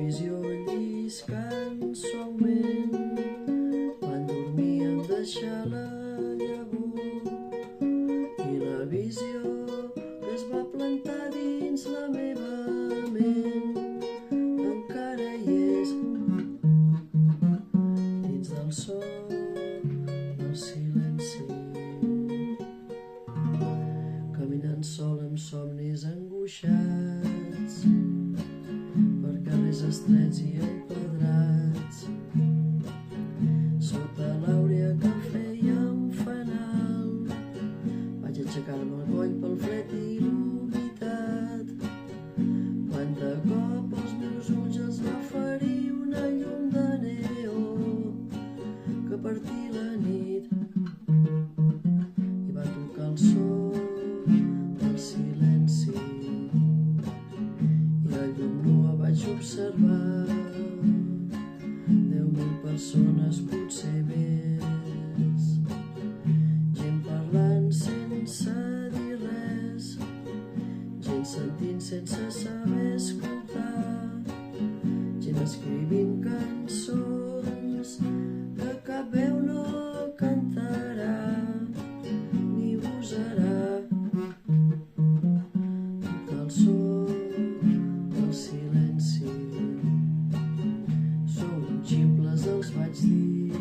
televisió lliscant suaument quan dormíem deixar la llavor, i la visió que es va plantar dins la meva ment encara hi és, dins del so del silenci, caminant sol amb somnis angoixats per carrers estrets i empedrats, sota l'àurea que feia un fanal vaig aixecar-me el coll pel fred i l'humitat, quan de cop els meus ulls els va ferir una llum de neó que partia la nit i va tocar el so del silenci, i la llum nua vaig observar 10.000 persones, potser més, gent parlant sense dir res, gent sentint sense saber escoltar, gent escrivint cançons que cap veu no cantarà ni gosarà, tocar el so del silenci. Sou ximples, els vaig dir,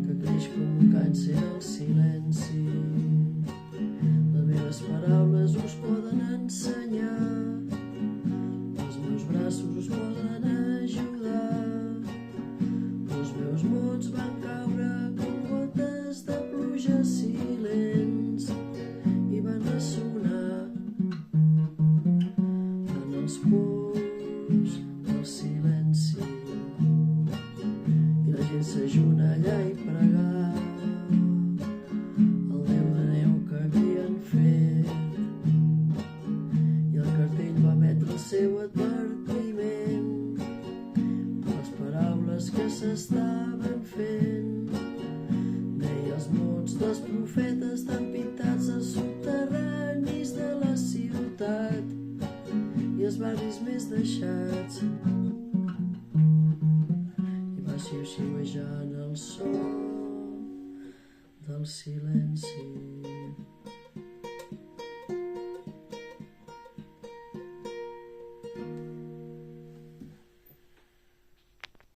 que creix com un càncer al silenci. Les meves paraules us poden ensenyar, els meus braços us poden ajudar, els meus mots van caure com gotes de pluja silents i van ressonar en els pors del silenci, i la gent s'ajuna allà i pregar el déu de neu que havien fet, i el cartell va emetre el seu advertiment per les paraules que s'estaven fent. Deia els mots dels profetes tan pintats als subterranis de la ciutat i els barris més deixats, i va xiu-xiuejant el so del silenci.